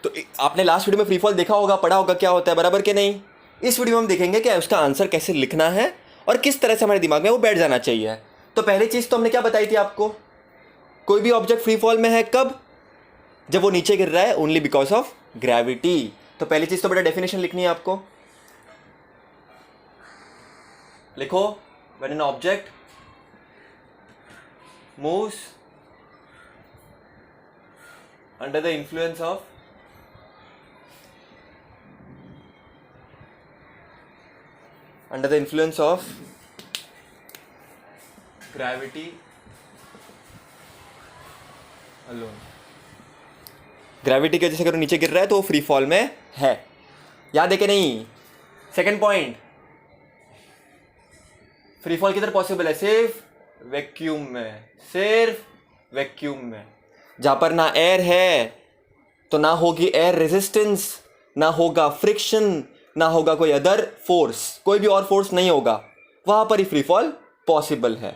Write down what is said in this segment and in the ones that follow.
तो आपने last video में फ्री फॉल देखा होगा, पढ़ा होगा क्या होता है, बराबर कि नहीं। इस वीडियो में हम देखेंगे कि उसका आंसर कैसे लिखना है और किस तरह से हमारे दिमाग में वो बैठ जाना चाहिए। तो पहली चीज़ तो हमने क्या बताई थी आपको, कोई भी ऑब्जेक्ट फ्री फॉल में है कब, जब वो नीचे गिर रहा है ओनली बिकॉज ऑफ ग्रेविटी। तो पहली चीज़ तो बेटा डेफिनेशन लिखनी है आपको, लिखो, when an object moves under the influence of gravity alone, gravity की वजह से अगर नीचे गिर रहा है तो वो फ्री फॉल में है। याद है कि नहीं। सेकंड पॉइंट, फ्री फॉल किधर पॉसिबल है, सिर्फ वैक्यूम में, सिर्फ वैक्यूम में, जहां पर ना एयर है तो ना होगी एयर रेजिस्टेंस, ना होगा फ्रिक्शन, ना होगा कोई अदर फोर्स, कोई भी और फोर्स नहीं होगा, वहां पर ही फ्री फॉल पॉसिबल है।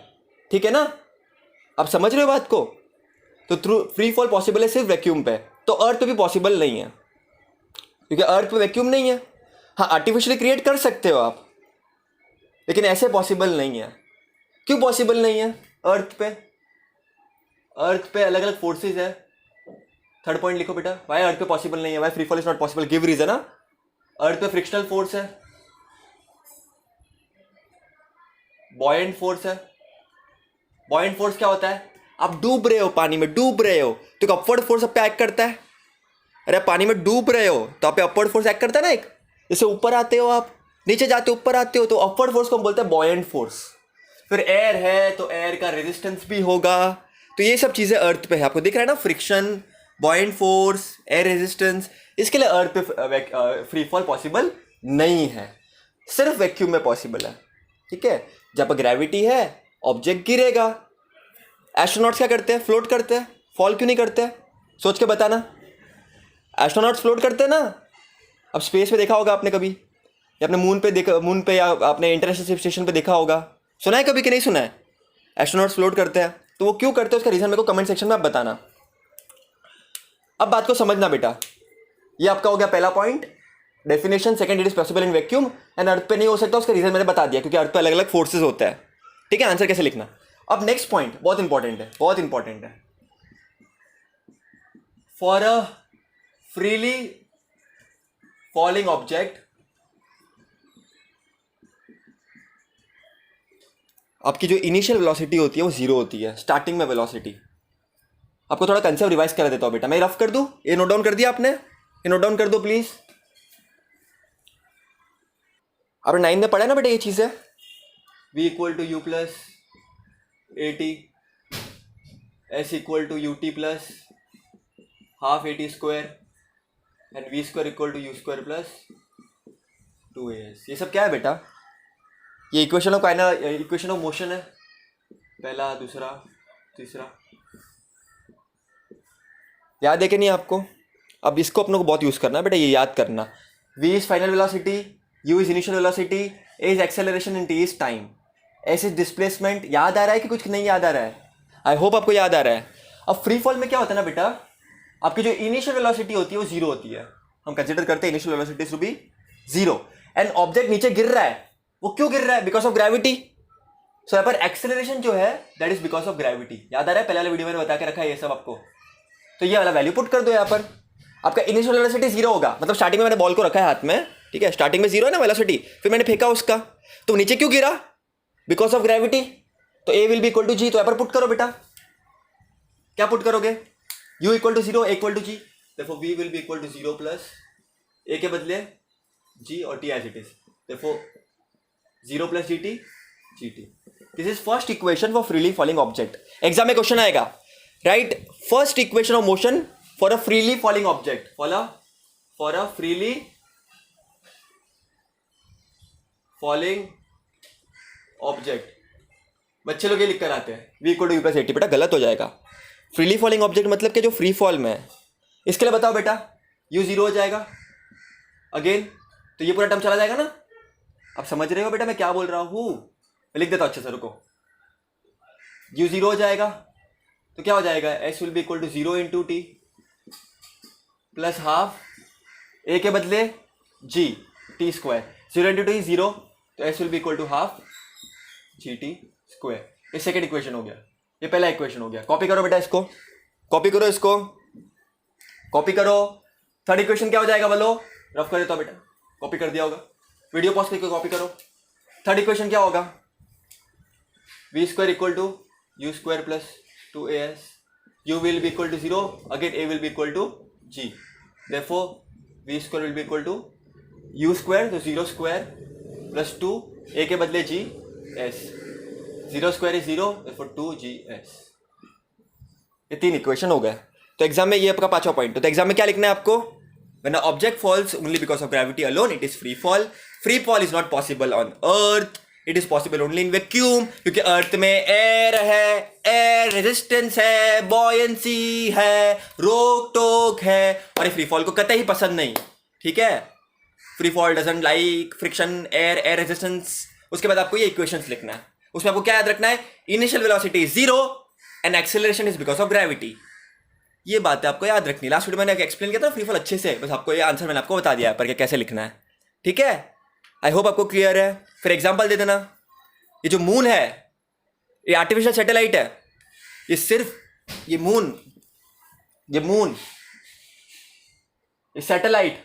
ठीक है ना, आप समझ रहे हो बात को। तो थ्रू फ्री फॉल पॉसिबल है सिर्फ वैक्यूम पे, तो अर्थ पे भी पॉसिबल नहीं है क्योंकि अर्थ पे वैक्यूम नहीं है। हाँ, आर्टिफिशियली क्रिएट कर सकते हो आप, लेकिन ऐसे पॉसिबल नहीं है। क्यों पॉसिबल नहीं है। अर्थ पे अलग अलग फोर्सेस है। थर्ड पॉइंट लिखो बेटा, वाई अर्थ पे पॉसिबल नहीं है, why free fall is not possible, give reason. ना, अर्थ पे फ्रिक्शनल फोर्स है, बॉयंट फोर्स है। बॉयंट फोर्स क्या होता है, आप डूब रहे हो, पानी में डूब रहे हो तो अपवर्ड फोर्स आप पे एक्ट करता है। अरे पानी में डूब रहे हो तो आप पे अपवर्ड फोर्स एक्ट करता है ना एक, जैसे ऊपर आते हो आप, नीचे जाते हो, ऊपर आते हो, तो अपवर्ड फोर्स को हम बोलते हैं बॉयंट फोर्स। फिर एयर है तो एयर का रेजिस्टेंस भी होगा। तो ये सब चीज़ें अर्थ पे है, आपको दिख रहा है ना, friction, buoyant force, air resistance. इसके लिए अर्थ पे फ्री फॉल पॉसिबल नहीं है, सिर्फ वैक्यूम में पॉसिबल है। ठीक है, जब ग्रेविटी है ऑब्जेक्ट गिरेगा। एस्ट्रोनॉट्स क्या करते हैं, फ्लोट करते हैं, फॉल क्यों नहीं करते, सोच के बताना। एस्ट्रोनॉट्स फ्लोट करते हैं ना। अब स्पेस पे देखा होगा आपने कभी, या आपने मून पे देखा, मून पे या आपने इंटरनेशनल स्टेशन पे देखा होगा, सुना है कभी कि नहीं सुना है। एस्ट्रोनॉट्स फ्लोट करते हैं, तो वो क्यों करते हैं उसका रीज़न मेरे को कमेंट सेक्शन में आप बताना। अब बात को समझना बेटा, ये आपका हो गया पहला point, definition. Second, it is possible in vacuum and earth पे नहीं हो सकता, उसका रीजन मैंने बता दिया, क्योंकि अर्थ पे अलग अलग फोर्सेज होता है। ठीक है, आंसर कैसे लिखना। अब नेक्स्ट पॉइंट बहुत इंपॉर्टेंट है, बहुत इंपॉर्टेंट है। For a freely falling object, आपकी जो इनिशियल वेलोसिटी होती है वो जीरो होती है, स्टार्टिंग में वेलोसिटी। आपको थोड़ा कंसेप्ट रिवाइज करा देता हूं बेटा, मैं रफ कर दूं, ये नोट डाउन कर दिया आपने, ये नोट डाउन कर दो प्लीज। आपने 9 में पढ़ा ना बेटा ये चीज़ है, v equal to u plus a t, s equal to u t plus half a t square and v square equal to u square plus 2as। ये सब क्या है बेटा, ये equation of equation of motion है, पहला, दूसरा, तीसरा। याद है कि नहीं आपको। अब इसको अपनों को बहुत यूज़ करना है बेटा, ये याद करना। v is final velocity, u is initial velocity, a is acceleration and t is time, s is displacement. याद आ रहा है कि कुछ नहीं याद आ रहा है, आई होप आपको याद आ रहा है। अब फ्री फॉल में क्या होता है ना बेटा, आपकी जो इनिशियल वेलोसिटी होती है वो जीरो होती है, हम कंसिडर करते हैं initial velocity to be zero, and object नीचे गिर रहा है, वो क्यों गिर रहा है, बिकॉज ऑफ ग्रेविटी। सो यहाँ पर एक्सेलरेशन जो है that is because of gravity. याद आ रहा है, पहले वाले वीडियो में बता के रखा है ये सब आपको। तो ये वाला वैल्यू पुट कर दो यहाँ पर, आपका इनिशियल वेलोसिटी जीरो होगा, मतलब स्टार्टिंग में मैंने बॉल को रखा है हाथ में, ठीक है, स्टार्टिंग में जीरो है ना वेलोसिटी, फिर मैंने फेंका उसका, तो नीचे क्यों गिरा, बिकॉज ऑफ ग्रेविटी। तो ए विल बी इक्वल टू जी, तो यहाँ पर पुट करो बेटा, क्या पुट करोगे, u equal to zero, equal to g, देखो v will be equal to zero plus a के बदले g और t एज इट इज, देखो zero plus g t, this is first equation for freely falling object. Exam में question आएगा, write first equation of motion for a freely falling object, for a freely falling object. बच्चे लोग ये लिख कर आते हैं v equal to u plus 80, बेटा गलत हो जाएगा। फ्रीली फॉलिंग ऑब्जेक्ट मतलब कि जो फ्री फॉल में है, इसके लिए बताओ बेटा, u जीरो हो जाएगा अगेन, तो ये पूरा टर्म चला जाएगा ना। आप समझ रहे हो बेटा मैं क्या बोल रहा हूं, मैं लिख देता हूं अच्छे से, रुको। u जीरो हो जाएगा तो क्या हो जाएगा, s will be equal to zero into t, plus half a के बदले g t square, 0 into t 0, तो s will be equal to half g t square. ये सेकेंड इक्वेशन हो गया, ये पहला इक्वेशन हो गया। कॉपी करो बेटा इसको, कॉपी करो इसको, कॉपी करो। थर्ड इक्वेशन क्या हो जाएगा बोलो, रफ कर देता हूं बेटा, कॉपी कर दिया होगा, वीडियो पॉज करके कॉपी करो। थर्ड इक्वेशन क्या होगा, v square equal to u square plus 2as, u will be equal to 0, again a will be equal to g, therefore v square will be equal to u square, तो 0 square plus 2 a के बदले g s, 0 square is 0, therefore 2gs। ये तीन equation हो गए। तो exam में ये आपका पांचवा पॉइंट। तो एग्जाम में क्या लिखना है आपको, when an object falls only because of gravity alone it is free fall, free fall is not possible on earth, it is possible only in vacuum, क्योंकि अर्थ में एयर है, एयर रेजिस्टेंस है, बॉयंसी है, रोक टोक है, और फ्री फॉल को कतई ही पसंद नहीं। ठीक है, free fall doesn't like friction, air, air resistance. उसके बाद आपको ये इक्वेशंस लिखना है, उसमें आपको क्या याद रखना है, initial velocity is 0 and acceleration is because of gravity. ये बात है आपको याद रखनी। लास्ट वीडियो मैंने एक्सप्लेन किया था फ्री फॉल अच्छे से, बस आपको ये आंसर मैंने आपको बता दिया है पर कैसे लिखना है। ठीक है, आई होप आपको क्लियर है। फिर एग्जांपल दे देना, ये जो मून है ये आर्टिफिशियल सैटेलाइट है, ये सिर्फ ये सैटेलाइट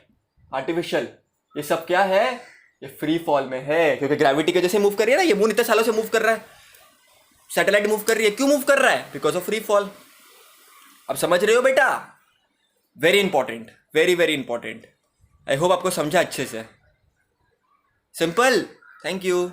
आर्टिफिशियल, ये सब क्या है, ये फ्री फॉल में है, क्योंकि ग्रेविटी की वजह से मूव कर रही है ना, ये मून इतने सालों से मूव कर रहा है, सैटेलाइट मूव कर रही है, क्यों मूव कर रहा है, बिकॉज ऑफ फ्री फॉल। अब समझ रहे हो बेटा, very important, very very important. I hope आपको समझा अच्छे से। Simple, thank you.